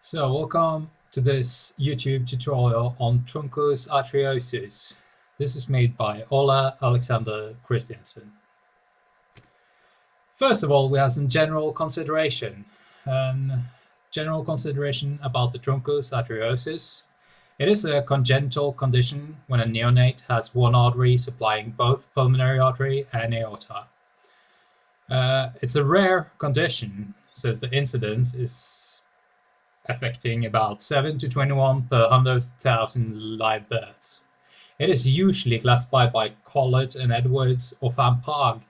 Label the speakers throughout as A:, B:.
A: So welcome to this YouTube tutorial on Truncus Arteriosus. This is made by Ola Alexander Christiansen. First of all, we have some general consideration. General consideration about the Truncus Arteriosus. It is a congenital condition when a neonate has one artery supplying both pulmonary artery and aorta. It's a rare condition, since the incidence is affecting about 7 to 21 per 100,000 live births. It is usually classified by Collett and Edwards or Van Praag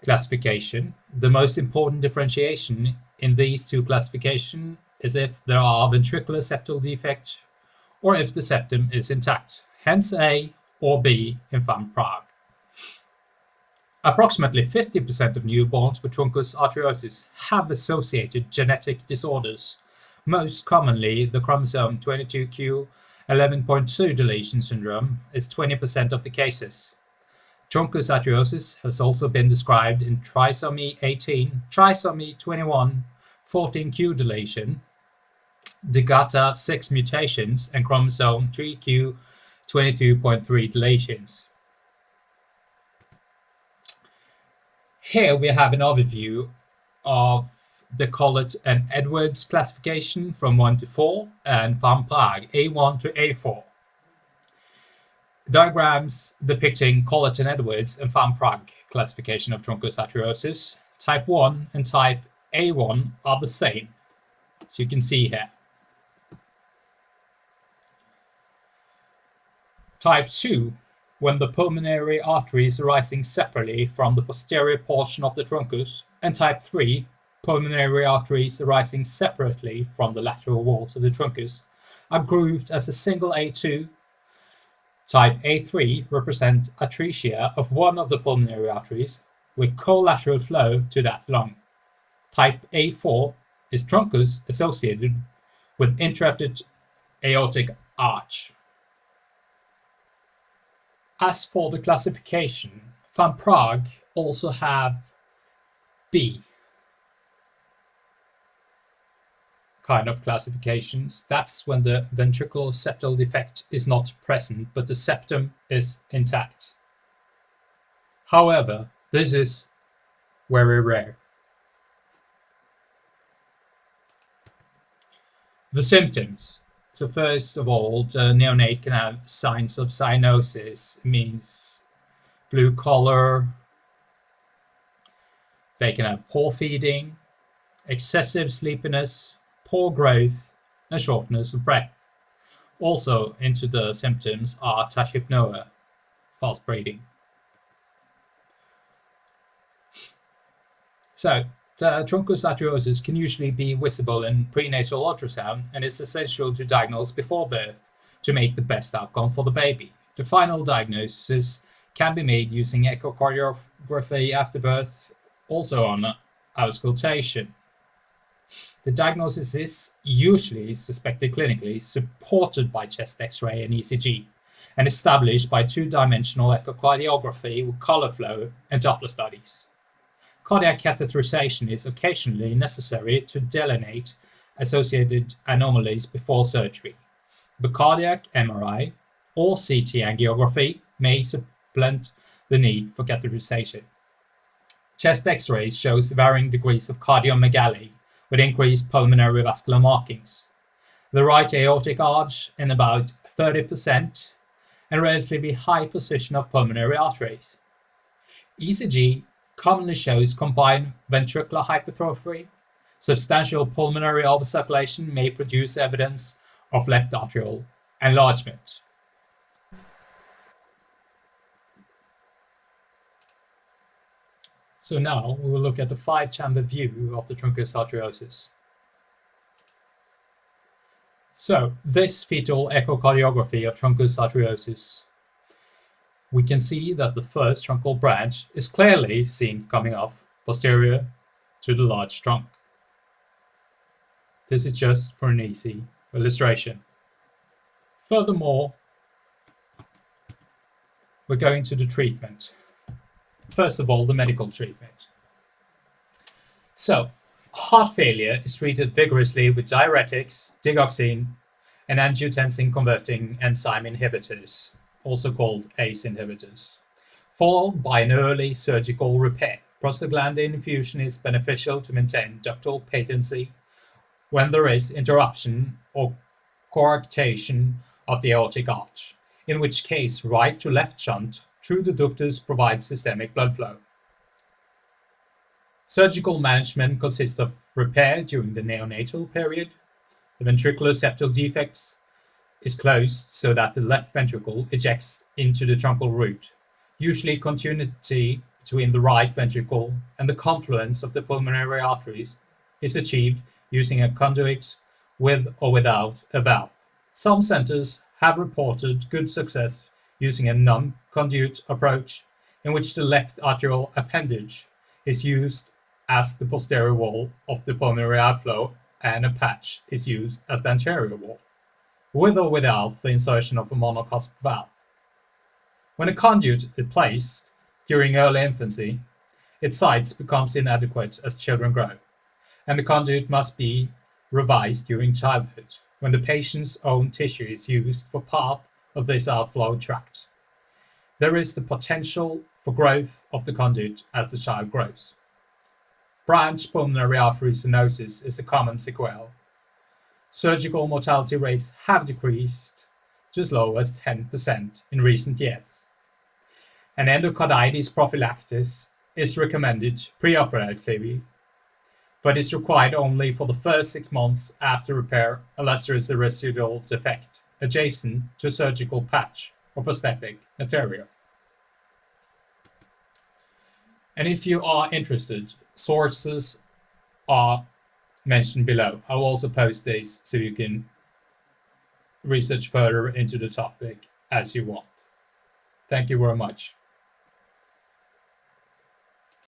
A: classification. The most important differentiation in these two classifications is if there are ventricular septal defects or if the septum is intact, hence A or B in Van Praag. Approximately 50% of newborns with Truncus Arteriosus have associated genetic disorders. Most commonly, the chromosome 22q11.2 deletion syndrome is 20% of the cases. Truncus arteriosus has also been described in trisomy 18, trisomy 21, 14q deletion, DGATA 6 mutations, and chromosome 3q22.3 deletions. Here we have an overview of the Collett and Edwards classification from 1 to 4 and Van Praag A1 to A4. Diagrams depicting Collett and Edwards and Van Praag classification of Truncus arteriosus. Type 1 and type A1 are the same, as you can see here. Type 2, when the pulmonary artery is arising separately from the posterior portion of the truncus, and type 3, pulmonary arteries arising separately from the lateral walls of the truncus, are grouped as a single A2. Type A3 represent atresia of one of the pulmonary arteries with collateral flow to that lung. Type A4 is truncus associated with interrupted aortic arch. As for the classification, Van Praag also have B kind of classifications. That's when the ventricular septal defect is not present, but the septum is intact. However, this is very rare. The symptoms. So first of all, the neonate can have signs of cyanosis. It means blue color. They can have poor feeding, excessive sleepiness, poor growth, and shortness of breath. Also into the symptoms are tachypnoea, fast breathing. So, the Truncus arteriosus can usually be visible in prenatal ultrasound and is essential to diagnose before birth to make the best outcome for the baby. The final diagnosis can be made using echocardiography after birth, also on auscultation. The diagnosis is usually suspected clinically, supported by chest X-ray and ECG, and established by two-dimensional echocardiography with color flow and Doppler studies. Cardiac catheterization is occasionally necessary to delineate associated anomalies before surgery. The cardiac MRI or CT angiography may supplant the need for catheterization. Chest X-rays shows varying degrees of cardiomegaly with increased pulmonary vascular markings. The right aortic arch in about 30% and relatively high position of pulmonary arteries. ECG commonly shows combined ventricular hypertrophy. Substantial pulmonary overcirculation may produce evidence of left atrial enlargement. So now we will look at the 5-chamber view of the Truncus arteriosus. So this fetal echocardiography of Truncus arteriosus, we can see that the first truncal branch is clearly seen coming off posterior to the large trunk. This is just for an easy illustration. Furthermore, we're going to the treatment. First of all, the medical treatment. So, heart failure is treated vigorously with diuretics, digoxin, and angiotensin-converting enzyme inhibitors, also called ACE inhibitors, followed by an early surgical repair. Prostaglandin infusion is beneficial to maintain ductal patency when there is interruption or coarctation of the aortic arch, in which case right to left shunt through the ductus provides systemic blood flow. Surgical management consists of repair during the neonatal period. The ventricular septal defects is closed so that the left ventricle ejects into the truncal root. Usually continuity between the right ventricle and the confluence of the pulmonary arteries is achieved using a conduit with or without a valve. Some centers have reported good success using a non-conduit approach in which the left arterial appendage is used as the posterior wall of the pulmonary outflow and a patch is used as the anterior wall, with or without the insertion of a monocusp valve. When a conduit is placed during early infancy, its size becomes inadequate as children grow, and the conduit must be revised during childhood, when the patient's own tissue is used for part of this outflow tract. There is the potential for growth of the conduit as the child grows. Branch pulmonary artery stenosis is a common sequel. Surgical mortality rates have decreased to as low as 10% in recent years. An endocarditis prophylaxis is recommended preoperatively, but is required only for the first 6 months after repair unless there is a residual defect adjacent to a surgical patch or prosthetic material. And if you are interested, sources are mentioned below. I'll also post these so you can research further into the topic as you want. Thank you very much.